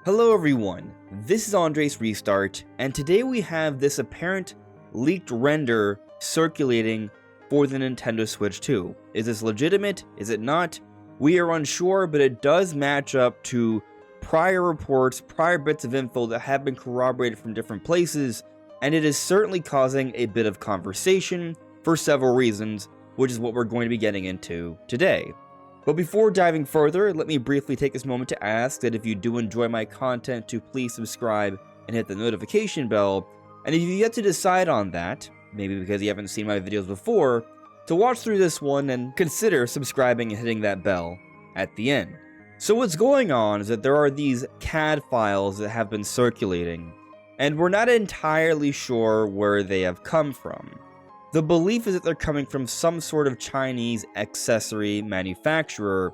Hello everyone, this is AndresRestart, and today we have this apparent leaked render circulating for the Nintendo Switch 2. Is this legitimate? Is it not? We are unsure, but it does match up to prior reports, prior bits of info that have been corroborated from different places, and it is certainly causing a bit of conversation for several reasons, which is what we're going to be getting into today. But before diving further, let me briefly take this moment to ask that if you do enjoy my content, to please subscribe and hit the notification bell. And if you've yet to decide on that, maybe because you haven't seen my videos before, to watch through this one and consider subscribing and hitting that bell at the end. So what's going on is that there are these CAD files that have been circulating, and we're not entirely sure where they have come from. The belief is that they're coming from some sort of Chinese accessory manufacturer,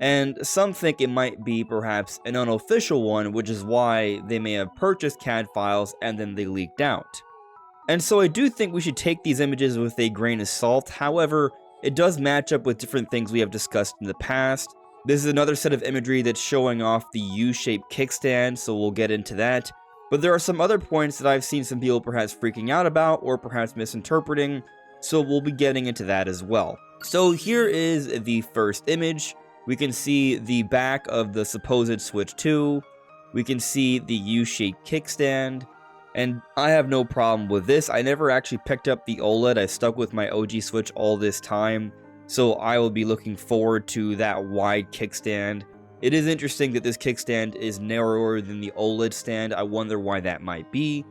and some think it might be perhaps an unofficial one, which is why they may have purchased CAD files and then they leaked out. And so I do think we should take these images with a grain of salt. However, it does match up with different things we have discussed in the past. This is another set of imagery that's showing off the U-shaped kickstand, so we'll get into that. But there are some other points that I've seen some people perhaps freaking out about or perhaps misinterpreting, so we'll be getting into that as well. So here is the first image. We can see the back of the supposed Switch 2. We can see the U-shaped kickstand, and I have no problem with this. I never actually picked up the OLED. I stuck with my OG Switch all this time, so I will be looking forward to that wide kickstand. It is interesting that this kickstand is narrower than the OLED stand. I wonder why that might be.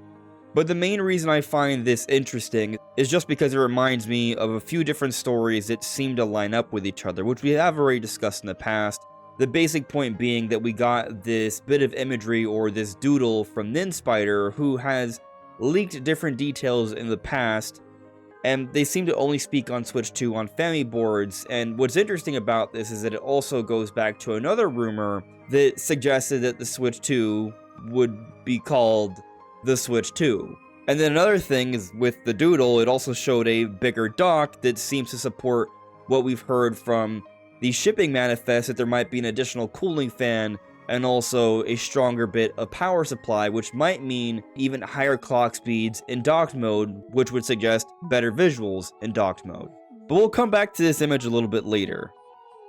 But the main reason I find this interesting is just because it reminds me of a few different stories that seem to line up with each other, which we have already discussed in the past. The basic point being that we got this bit of imagery or this doodle from Ninspider, who has leaked different details in the past, and they seem to only speak on Switch 2 on family boards. And what's interesting about this is that it also goes back to another rumor that suggested that the Switch 2 would be called the Switch 2. And then another thing is with the doodle, it also showed a bigger dock that seems to support what we've heard from the shipping manifest, that there might be an additional cooling fan and also a stronger bit of power supply, which might mean even higher clock speeds in docked mode, which would suggest better visuals in docked mode. But we'll come back to this image a little bit later.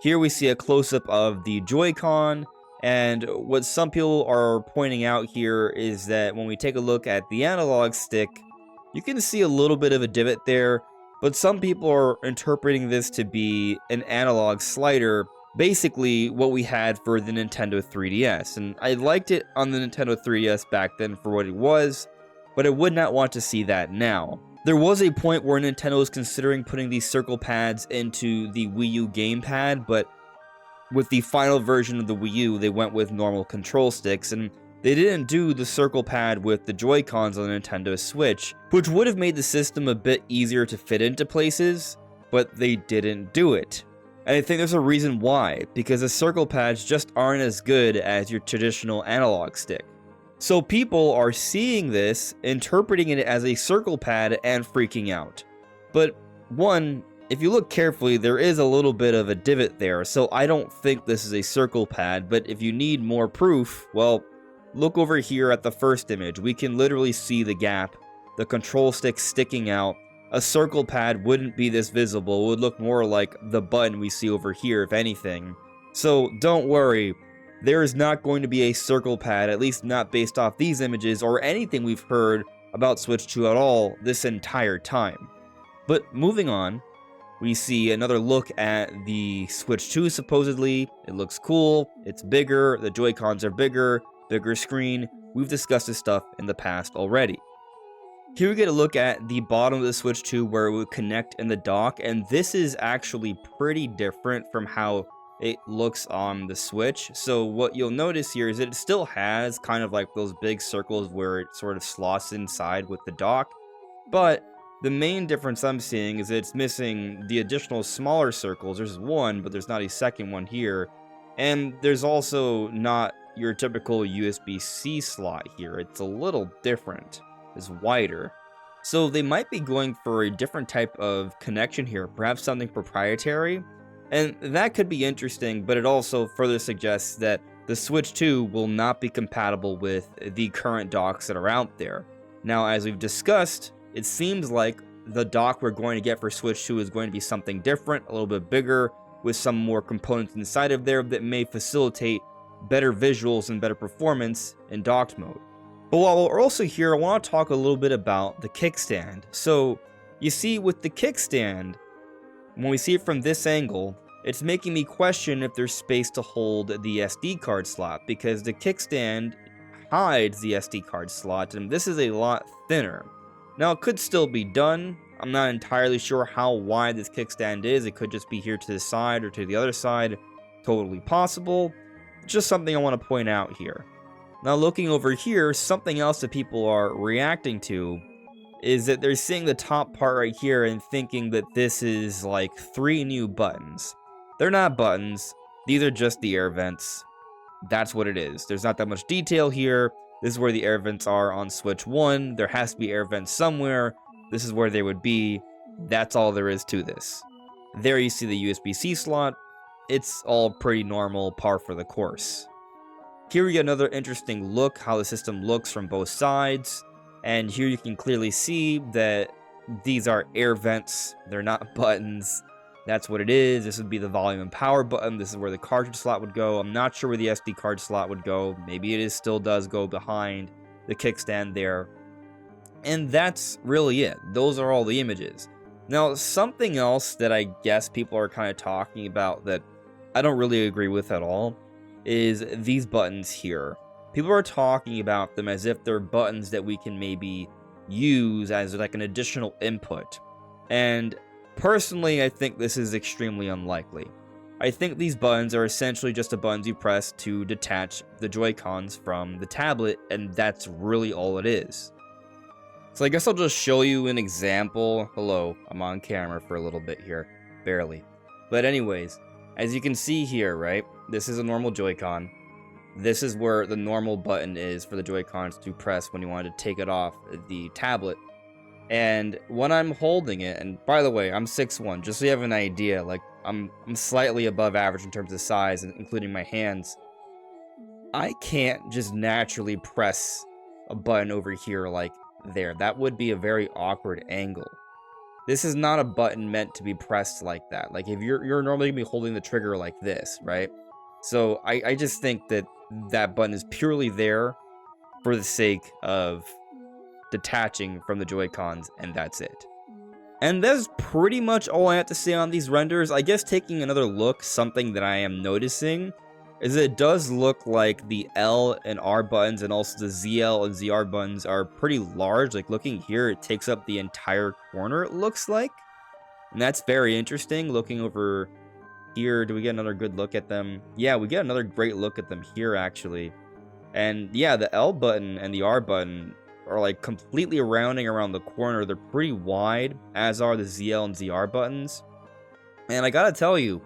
Here we see a close-up of the Joy-Con, and what some people are pointing out here is that when we take a look at the analog stick, you can see a little bit of a divot there, but some people are interpreting this to be an analog slider, basically what we had for the Nintendo 3DS, and I liked it on the Nintendo 3DS back then for what it was, but I would not want to see that now. There was a point where Nintendo was considering putting these circle pads into the Wii U gamepad, but with the final version of the Wii U, they went with normal control sticks, and they didn't do the circle pad with the Joy-Cons on the Nintendo Switch, which would have made the system a bit easier to fit into places, but they didn't do it. And I think there's a reason why, because the circle pads just aren't as good as your traditional analog stick. So people are seeing this, interpreting it as a circle pad, and freaking out. But one, if you look carefully, there is a little bit of a divot there, so I don't think this is a circle pad, but if you need more proof, well, look over here at the first image. We can literally see the gap, the control stick sticking out. A circle pad wouldn't be this visible. It would look more like the button we see over here, if anything. So don't worry, there is not going to be a circle pad, at least not based off these images or anything we've heard about Switch 2 at all this entire time. But moving on, we see another look at the Switch 2 supposedly. It looks cool, it's bigger, the Joy-Cons are bigger screen. We've discussed this stuff in the past already. Here we get a look at the bottom of the Switch 2 where it would connect in the dock, and this is actually pretty different from how it looks on the Switch. So what you'll notice here is that it still has kind of like those big circles where it sort of slots inside with the dock, but the main difference I'm seeing is that it's missing the additional smaller circles. There's one, but there's not a second one here, and there's also not your typical USB-C slot here. It's a little different. Is wider. So they might be going for a different type of connection here, perhaps something proprietary. And that could be interesting, but it also further suggests that the Switch 2 will not be compatible with the current docks that are out there. Now, as we've discussed, it seems like the dock we're going to get for Switch 2 is going to be something different, a little bit bigger, with some more components inside of there that may facilitate better visuals and better performance in docked mode. But while we're also here, I want to talk a little bit about the kickstand. So, you see, with the kickstand, when we see it from this angle, it's making me question if there's space to hold the SD card slot, because the kickstand hides the SD card slot, and this is a lot thinner. Now, it could still be done. I'm not entirely sure how wide this kickstand is. It could just be here to the side or to the other side. Totally possible. Just something I want to point out here. Now, looking over here, something else that people are reacting to is that they're seeing the top part right here and thinking that this is like 3 new buttons. They're not buttons. These are just the air vents. That's what it is. There's not that much detail here. This is where the air vents are on Switch 1. There has to be air vents somewhere. This is where they would be. That's all there is to this. There you see the USB-C slot. It's all pretty normal, par for the course. Here we get another interesting look, how the system looks from both sides. And here you can clearly see that these are air vents. They're not buttons. That's what it is. This would be the volume and power button. This is where the cartridge slot would go. I'm not sure where the SD card slot would go. Maybe it still does go behind the kickstand there. And that's really it. Those are all the images. Now, something else that I guess people are kind of talking about that I don't really agree with at all is these buttons here. People are talking about them as if they're buttons that we can maybe use as like an additional input. And personally, I think this is extremely unlikely. I think these buttons are essentially just the buttons you press to detach the Joy-Cons from the tablet, and that's really all it is. So I guess I'll just show you an example. Hello, I'm on camera for a little bit here, barely. But anyways, as you can see here, right, this is a normal Joy-Con. This is where the normal button is for the Joy-Cons to press when you want to take it off the tablet. And when I'm holding it, and by the way, I'm 6'1", just so you have an idea, like, I'm slightly above average in terms of size, including my hands. I can't just naturally press a button over here like there. That would be a very awkward angle. This is not a button meant to be pressed like that. Like, if you're normally gonna be holding the trigger like this, right? So I just think that that button is purely there for the sake of detaching from the Joy-Cons, and that's it. And that's pretty much all I have to say on these renders. I guess taking another look, something that I am noticing is that it does look like the L and R buttons and also the ZL and ZR buttons are pretty large. Like, looking here, it takes up the entire corner, it looks like. And that's very interesting. Looking over here, do we get another good look at them? Yeah, we get another great look at them here, actually. And yeah, the L button and the R button are like completely rounding around the corner. They're pretty wide, as are the ZL and ZR buttons. And I gotta tell you,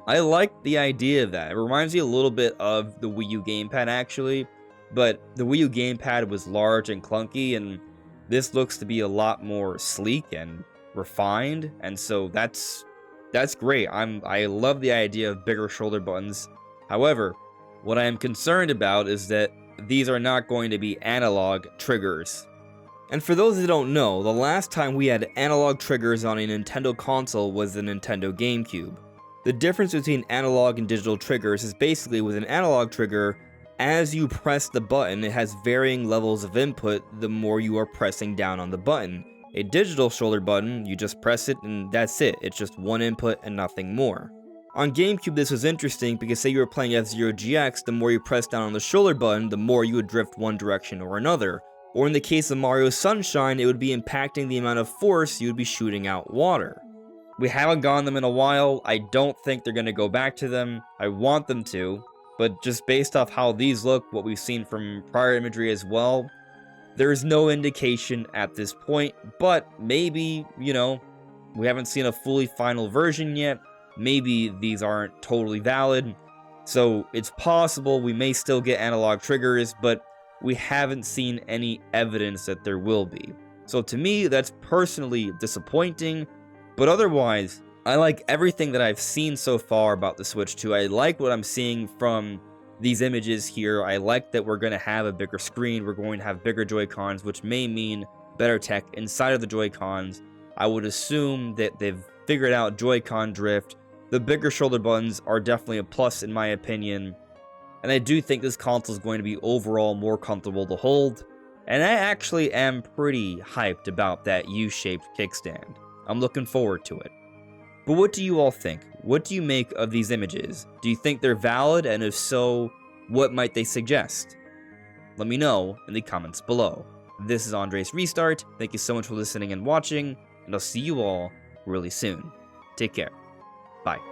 I like the idea of that. It reminds me a little bit of the Wii U gamepad, actually. But the Wii U gamepad was large and clunky, and this looks to be a lot more sleek and refined. And so that's great. I love the idea of bigger shoulder buttons. However, what I am concerned about is that these are not going to be analog triggers. And for those that don't know, the last time we had analog triggers on a Nintendo console was the Nintendo GameCube. The difference between analog and digital triggers is basically with an analog trigger, as you press the button, it has varying levels of input the more you are pressing down on the button. A digital shoulder button, you just press it and that's it. It's just one input and nothing more. On GameCube, this was interesting because say you were playing F-Zero GX, the more you press down on the shoulder button, the more you would drift one direction or another. Or in the case of Mario Sunshine, it would be impacting the amount of force you would be shooting out water. We haven't gotten them in a while. I don't think they're going to go back to them. I want them to, but just based off how these look, what we've seen from prior imagery as well, there's no indication at this point, but maybe, you know, we haven't seen a fully final version yet. Maybe these aren't totally valid, so it's possible we may still get analog triggers, but we haven't seen any evidence that there will be. So to me, that's personally disappointing, but otherwise, I like everything that I've seen so far about the Switch 2. I like what I'm seeing from these images here. I like that we're going to have a bigger screen, we're going to have bigger Joy-Cons, which may mean better tech inside of the Joy-Cons. I would assume that they've figured out Joy-Con drift. The bigger shoulder buttons are definitely a plus in my opinion, and I do think this console is going to be overall more comfortable to hold, and I actually am pretty hyped about that U-shaped kickstand. I'm looking forward to it. But what do you all think? What do you make of these images? Do you think they're valid, and if so, what might they suggest? Let me know in the comments below. This is AndresRestart. Thank you so much for listening and watching, and I'll see you all really soon. Take care. Bye.